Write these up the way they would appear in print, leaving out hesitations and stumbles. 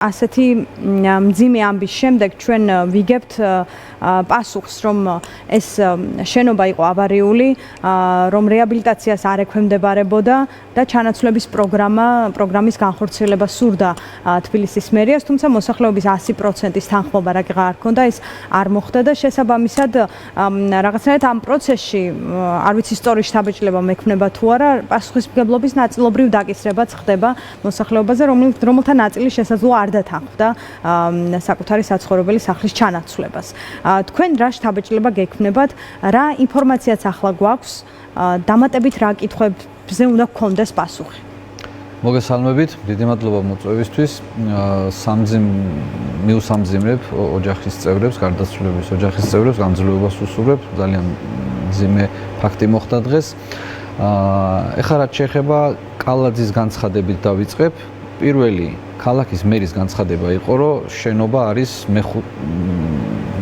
ასეთი მძიმე ამბის შემდეგ ჩვენ ვიგებთ პასუხს, რომ ეს შენობა იყო ავარიული, რომ რეაბილიტაციას არ ექვემდებარებოდა და ჩანაცვლების პროგრამის განხორციელება სურდა თბილისის მერიას, თუმცა მოსახლეობის 100%-ის თანხმობა რაგიღა არ ჰქონდა, ეს არ მოხდა და შესაბამისად რაღაცნაირად ამ პროცესში არ ვიცი სწორი შთაბეჭდილება მექმნება თუ არა, პასუხისმგებლობის ნაწილობრივ დაკისრებაც ხდება მოსახლეობაზე, რომელთა ნაწილი შესაძლოა არ დათანხმდა საკუთარი საცხოვრებელი სახლის ჩანაცვლებას. თქვენ რა შთაბეჭდილება გექმნებათ, რა ინფორმაციაც ახლა გვაქვს, დამატებით რა კითხვებზე უნდა გქონდეს პასუხი? მოგესალმებით, დიდი მადლობა მოწვევისთვის. მივსამძიმრებ ოჯახის წევრებს, გარდაცვლილების ოჯახის წევრებს, გამძლეობას უსურვებ, ძალიან მძიმე ფაქტი მოხდა დღეს. ეხლა რაც შეეხება კალაძის განცხადებით დავიწყებ. პირველი ქალაქის მერის განცხადება იყო, რომ შენობა არის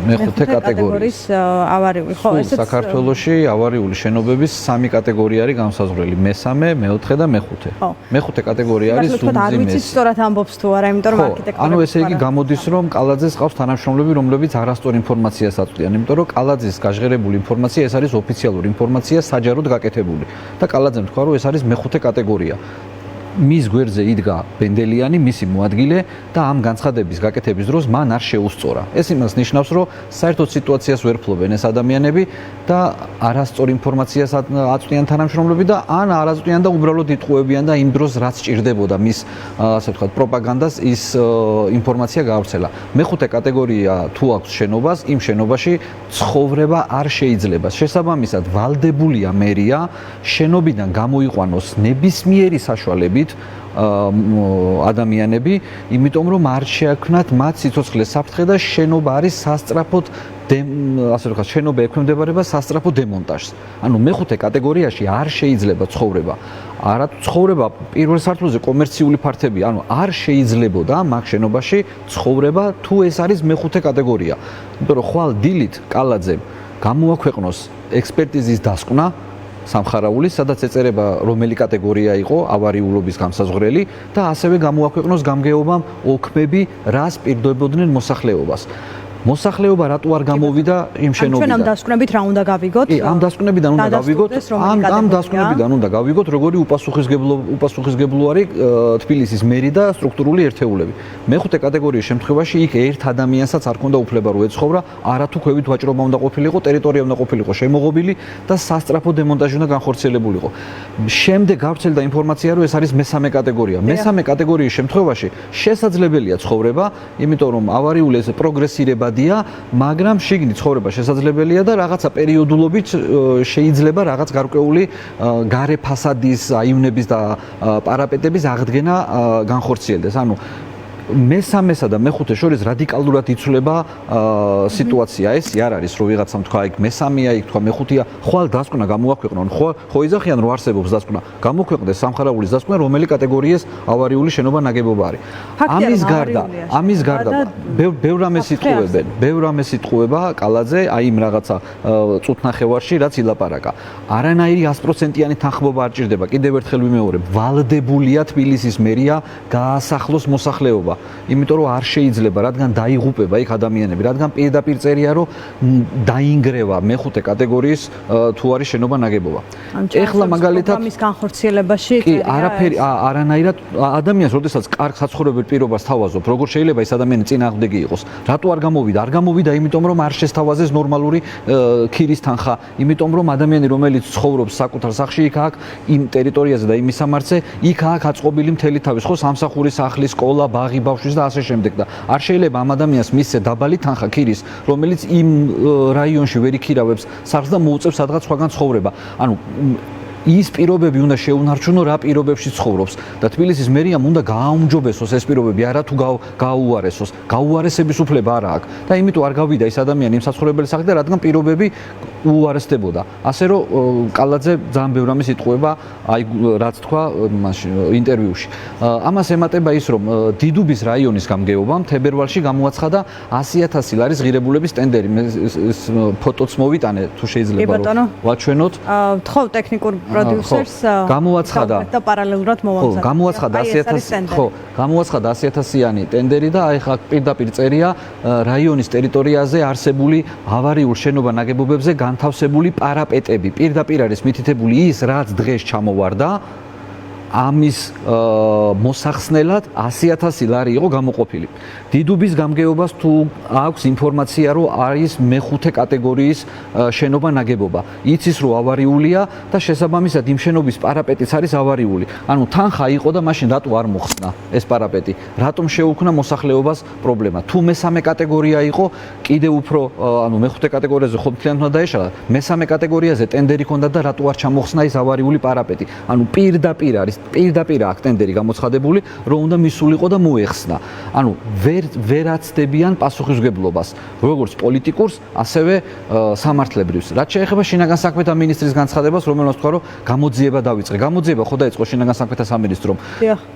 მეხუთე კატეგორიის ავარიული, ხო, ესეც საქართველოში ავარიული შენობების სამი კატეგორია არის განსაზღვრელი: მესამე, მეოთხე და მეხუთე. მეხუთე კატეგორია არის უმძიმესი. არ ვიცით სწორად ამბობს თუ არა, იმიტომ რომ არქიტექტორები. ანუ ესე იგი გამოდის, რომ კალაძეს ყავს თანამშრომლები, რომლებიც არასწორ ინფორმაციას აწვდიან, იმიტომ რომ კალაძის გაჟღერებული ინფორმაცია ეს არის ოფიციალური ინფორმაცია, საჯაროდ გაკეთებული. და კალაძემ თქვა, რომ ეს არის მეხუთე კატეგორია. მის გვერდზე იდგა ბენდელიანი, მისი მოადგილე და ამ განცხადების გაკეთების დროს მან არ შეუსწორა. ეს იმას ნიშნავს, რომ საერთოდ სიტუაციას ვერ ფლობენ ეს ადამიანები და არასწორ ინფორმაციას აწვდიან თანამშრომლები და ან არ აწვდიან და უბრალოდ იტყუებიან და იმ დროს რაც ჭირდებოდა მის ასე ვთქვათ პროპაგანდას ის ინფორმაცია გაავრცელა. მეხუთე კატეგორია თუ აქვს შენობას, იმ შენობაში ცხოვრება არ შეიძლება. შესაბამისად, ვალდებულია მერია შენობიდან გამოიყვანოს ნებისმიერი საშუალებით ადამიანები, იმიტომ რომ არ შეაქმნათ მათ სიცოცხლეს საფრთხე და შენობა არის სასწრაფოდ ასე ვთქვათ, შენობა ექვემდებარება სასწრაფო დემონტაჟს. ანუ მეხუთე კატეგორიაში არ შეიძლება ცხოვრება. არათუ ცხოვრება პირველ სართულზე კომერციული ფართები, ანუ არ შეიძლებოდა მაგ შენობაში ცხოვრება თუ ეს არის მეხუთე კატეგორია. იმიტომ რომ ხვალ დილით კალაძემ გამოაქვეყნოს ექსპერტიზის დასკვნა სამხარაულის, სადაც ეწერება რომელი კატეგორია იყო ავარიულობის გამსაზღვრელი და ასევე გამოაქვეყნოს გამგეობამ ოქმები, რას პირდებოდნენ მოსახლეობას. მოსახლეობა რატო არ გამოვიდა იმ შენობიდან? ჩვენ ამ დასკვნებით რა უნდა გავიგოთ? ამ დასკვნებიდან უნდა გავიგოთ, ამ დასკვნებიდან უნდა გავიგოთ, როგორი უპასუხისმგებლო არის თბილისის მერი და სტრუქტურული ერთეულები. მეხუთე კატეგორიის შემთხვევაში იქ ერთ ადამიანსაც არ ქონდა უფლება რომ ეცხოვრა, არათუ ქვევით ვაჭრობა უნდა ყოფილიყო, ტერიტორია უნდა ყოფილიყო შემოღობილი და სასწრაფო დემონტაჟი უნდა განხორციელებულიყო. შემდეგ გავრცელდა ინფორმაცია, რომ ეს არის მესამე კატეგორია. მესამე კატეგორიის შემთხვევაში შესაძლებელია ცხოვრება, იმიტომ რომ ავარიული ეს პროგრესირება მაგრამ შიგნით ცხოვრება შესაძლებელია და რაღაცა პერიოდულობით შეიძლება რაღაც გარკვეული გარე ფასადის, აივნების და პარაპეტების აღდგენა განხორციელდეს. ანუ მესამესა და მეხუთე შორის რადიკალურად იცვლება სიტუაცია. ეს არ არის რომ ვიღაცამ თქვა იქ მესამეა, იქ თქვა მეხუთეა, ხვალ დასკვნა გამოაქვეყნონ, ხო იზახიან რომ არსებობს დასკვნა. გამოქვეყნდეს სამხარაულის დასკვნა, რომელი კატეგორიის ავარიული შენობა ნაგებობა არის. ამის გარდა ბევრ რამეს იტყუება კალაძე, აი იმ რაღაცა წუთნახევარში რაც ილაპარაკა. არანაირი 100%-იანი თანხმობა არ ჭირდება. კიდევ ერთხელ ვიმეორებ, ვალდებულია თბილისის მერია გაასახლოს მოსახლეობა. იმიტომ რომ არ შეიძლება, რადგან დაიღუპება იქ ადამიანები, რადგან პირდაპირ წერია რომ დაინგრევა მეხუთე კატეგორიის თუ არის შენობა ნაგებობა. ეხლა მაგალითად ამის განხორციელებაში კი არაფერი არანაირად ადამიანს როდესაც კარგ საცხოვრებელ პირობას თავაზობ, როგორ შეიძლება ეს ადამიანი წინააღმდეგი იყოს? რატო არ გამოვიდა? არ გამოვიდა იმიტომ რომ არ შესთავაზეს ნორმალური ქირის თანხა, იმიტომ რომ ადამიანი რომელიც ცხოვრობს საკუთარ სახლში იქ აქ იმ ტერიტორიაზე და იმ მისამართზე იქ აქ აწყობილი მთელი თავის ხო სამსახური სახლი, სკოლა, ბაღი, ბავშვის და ასე შემდეგ და არ შეიძლება ამ ადამიანს მისცე დაბალი თანხა ქირის, რომელიც იმ რაიონში ვერ იქირავებს სახლს და მოუწევს სადღაც სხვაგან ცხოვრება. ანუ ის პირობები უნდა შეუნარჩუნო რა პირობებში ცხოვრობს და თბილისის მერიამ უნდა გააუმჯობესოს ეს პირობები, არათუ გააუარესოს. გაუარესების უფლება არ აქვს და იმიტომ არ გავიდა ეს ადამიანი იმ საცხოვრებელი სახლიდან, რადგან პირობები უარესდებოდა. ასე რომ კალაძე ძალიან ბევრ რამეს იტყუება, აი რაც თქვა ინტერვიუში. ამას ემატება ის, რომ დიდუბის რაიონის გამგეობამ თებერვალში გამოაცხადა 100,000 ლარის ღირებულების ტენდერი. ეს ფოტოც მოვიტანე, თუ შეიძლება რომ ვაჩვენოთ. თხოვ ტექნიკურ პროდიუსერს გამოაცხადა და პარალელურად მოვამზადა. გამოაცხადა 100.000-იანი ტენდერი და აი ხა პირდაპირ წერია რაიონის ტერიტორიაზე არსებული ავარიულ შენობა ნაგებობებზე განთავსებული პარაპეტები. პირდაპირ არის მითითებული ის, რაც დღეს ჩამოვარდა. ამის მოსახსნელად 100.000 ლარი იყო გამოყოფილი. დიდუბის გამგეობას თუ აქვს ინფორმაცია, რომ არის მეხუთე კატეგორიის შენობა ნაგებობა. იცის, რომ ავარიულია და შესაბამისად იმ შენობის პარაპეტიც არის ავარიული. ანუ თანხა იყო და მაშინ რატო არ მოხსნა ეს პარაპეტი? რატომ შეუქმნა მოსახლეობას პრობლემა? თუ მესამე კატეგორია იყო, კიდევ უფრო, ანუ მეხუთე კატეგორიაზე ხომთლიანად უნდა დაეშალა. მესამე კატეგორიაზე ტენდერი ჰქონდა და რატო არ ჩამოხსნა ის ავარიული პარაპეტი? ანუ პირდაპირ აქ ტენდერი გამოცხადებული, რომ უნდა მისულიყო და მოეხსნა. ანუ ვერაცდებიან პასუხისმგებლობას, როგორც პოლიტიკურს, ასევე სამართლებრივს. რაც შეეხება შინაგან საქმეთა მინისტრის განცხადებას, რომელსაც თქვა, რომ გამოძიება დავიწყე. გამოძიება ხო დაიწყო შინაგან საქმეთა სამინისტრომ.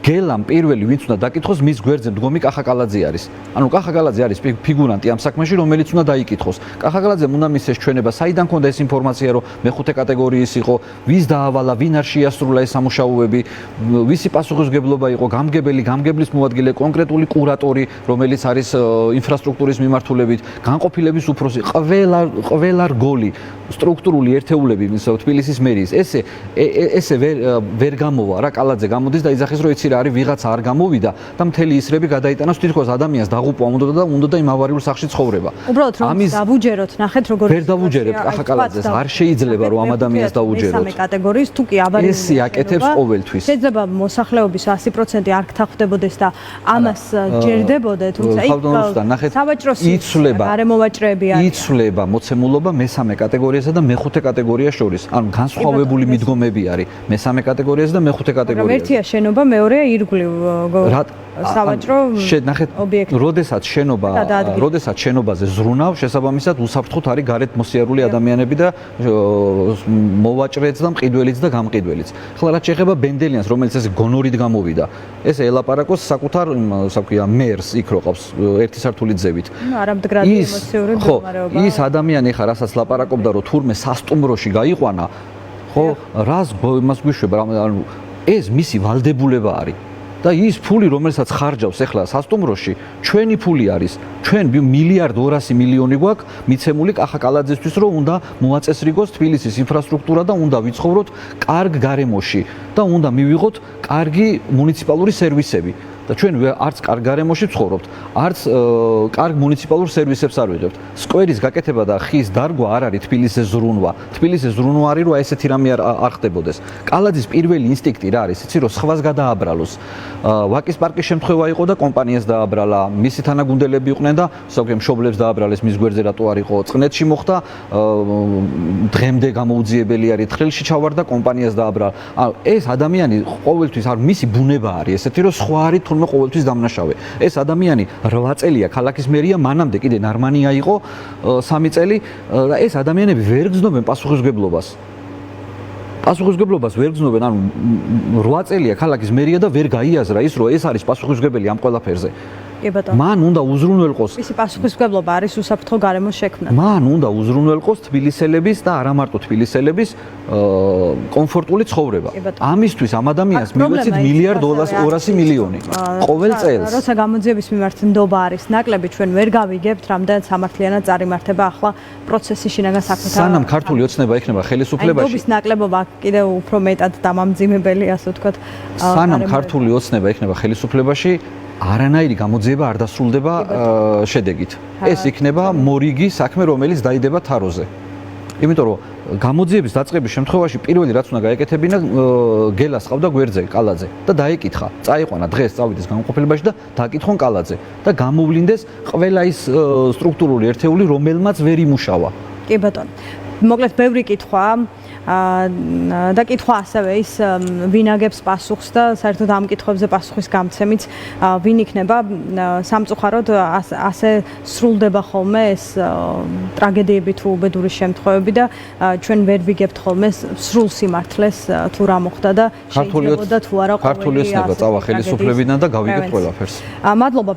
გელამ პირველი ვინც უნდა დაკითხოს, მის გვერდზე მდგომი კახაკალაძე არის. ანუ კახაკალაძე არის ფიგურანტი ამ საქმეში, რომელიც უნდა დაიკითხოს. კახაკალაძემ უნდა მისცეს ჩვენება, საიდან ქონდა ეს ინფორმაცია, რომ მეხუთე კატეგორიის იყო, ვის დაავალა, ვინ არ შეასრულა ეს სამუშაოები. ვისი პასუხისმგებლობა იყო გამგებლის მოადგილე კონკრეტული კურატორი, რომელიც არის ინფრასტრუქტურის მიმართულებით, განყოფილების უფროსი, ყველა რგოლი სტრუქტურული ერთეულები თბილისის მერიის. ესე ვერ გამოვა რა, კალაძე გამოდის და იძახის, რომ იცი რა არის, ვიღაცა არ გამოვიდა და მთელი ისრები გადაიტანოს, თითქოს ადამიანს დაღუპვა უნდა იმ ავარიულ სახლში ცხოვრება. უბრალოდ რომ დავუჯეროთ, ნახეთ როგორ ვერ დავუჯერებთ კახაკალაძეს, არ შეიძლება რომ ამ ადამიანს დავუჯეროთ. მესამე კატეგორიის თუ კი ავარიული ეს აკეთებს ყოველთვის. შეიძლება მოსახლეობის 100% არ გთანხმდებოდეს და ამას ჯერდებოდე, თუმცა სავაჭრო გარემოვაჭრეები არიან. იცვლება მოცემულობა მესამე კატეგორიასა და მეხუთე კატეგორიას შორის. ანუ განსხვავებული მიდგომები არის მესამე კატეგორიასა და მეხუთე კატეგორიაზე. ერთია შენობა, მეორეა ირგვლივ სავაჭრო ობიექტი. როდესაც შენობაზე ზრუნავ, შესაბამისად უსაფრთხოდ არის გარეთ მოსიარული ადამიანები და მოვაჭრეც და მყიდველიც და გამყიდველიც. ხოლო რაც შეეხება ბენდელიანს, რომელიც ეს გონორით გამოვიდა, ეს ელაპარაკოს საკუთარ, მერს იქ რო ყავს ერთი სართულით ზევით. არამდგრადი ემოციური მდგომარეობა. ის ადამიანი ხა რასაც ლაპარაკობდა, რომ თურმე სასტუმროში გაიყვანა, ხო, რას იმას გვიშვება, ანუ ეს მისი ვალდებულება არის. და ის ფული, რომელსაც ხარჯავს ახლა სასტუმროში, ჩვენი ფული არის. ჩვენ 1.2 გვაქვს მიცემული კახაკალაძესთვის, რომ უნდა მოაწესრიგოს თბილისის ინფრასტრუქტურა და უნდა ვიცხოვროთ კარგ გარემოში და უნდა მივიღოთ კარგი მუნიციპალური სერვისები. და ჩვენ არც კარგ გარემოში ვცხოვრობთ, არც კარგ მუნიციპალურ სერვისებს არ ვიღებთ. სკვერის გაკეთება და ხის დარგვა არ არის თბილისის ზრუნვა. თბილისის ზრუნვა არის, რომ ესეთი რამე არ ხდებოდეს. კალაძის პირველი ინსტინქტი რა არის? იცი, რომ სხვას გადააბრალოს. ვაკის პარკის შემთხვევა იყო და კომპანიას დააბრალა, მისი თანაგუნდელები იყვნენ და მშობლებს დააბრალეს მის გვერდზე რატო არ იყო. წყნეთში მოხდა, დღემდე გამოუძიებელი არის, თხრილში ჩავარდა, კომპანიას დააბრალა. ეს ადამიანი ყოველთვის არ მისი ბუნება არის ესეთი, რომ სხვა არის თურმე ყოველთვის დამნაშავე. ეს ადამიანი 8 წელია ქალაქის მერია, მანამდე კიდე ნარმანია იყო 3 წელი და ეს ადამიანები ვერ გრძნობენ პასუხისმგებლობას. ვერ გრძნობენ, ანუ 8 წელია ქალაქის მერია და ვერ გაიაზრა ის, რომ ეს არის პასუხისმგებელი ამ ყველაფერზე. მან უნდა უზრუნველყოს. მისი პასუხისმგებლობა არის უსაფრთხო გარემოს შექმნა. მან უნდა უზრუნველყოს თბილისელების და არა მარტო თბილისელების კომფორტული ცხოვრება. ამისთვის ამ ადამიანს მივეცით $1.2 ყოველ წელს. როცა გამოძიების მიმართ ნდობა არის ნაკლები, ჩვენ ვერ გავიგებთ, რამდენად სამართლიანად წარიმართება ახლა პროცესი შინაგან საქმეთა. სანამ ქართული ოცნება იქნება ხელისუფლებაში. ნდობის ნაკლებობა კიდევ უფრო მეტად დამამძიმებელი, ასე ვთქვათ. სანამ ქართული ოცნება იქნება ხელისუფლებაში, არანაირი გამოძიება არ დასრულდება შედეგით. ეს იქნება მორიგი საქმე, რომელიც დაიდება თაროზე. იმიტომ რომ გამოძიების დაწყების შემთხვევაში პირველი რაც უნდა გაეკეთებინა, გელას ყავდა გვერდზე კალაძე და დაეკითხა, წაიყვანა დღეს წავიდეს განყოფილებაში და დააკითხონ კალაძე და გამოვლინდეს ყველა ის სტრუქტურული ერთეული, რომელმაც ვერ იმუშავა. კი ბატონო. მოკლედ ბევრი კითხვა და კითხვა ასევე ის ვინ აგებს პასუხს და საერთოდ ამ კითხვებზე პასუხის გამცემიც ვინ იქნება სამწუხაროდ ასე სრულდება ხოლმე ეს ტრაგედიები თუ უბედური შემთხვევები და ჩვენ ვერ ვიგებთ ხოლმე სრულ სიმართლეს თუ რა მოხდა და შეიძლება თუ არა ქართული ოცნება წავა ხელისუფლებიდან და გავიგებთ ყველაფერს. მადლობა.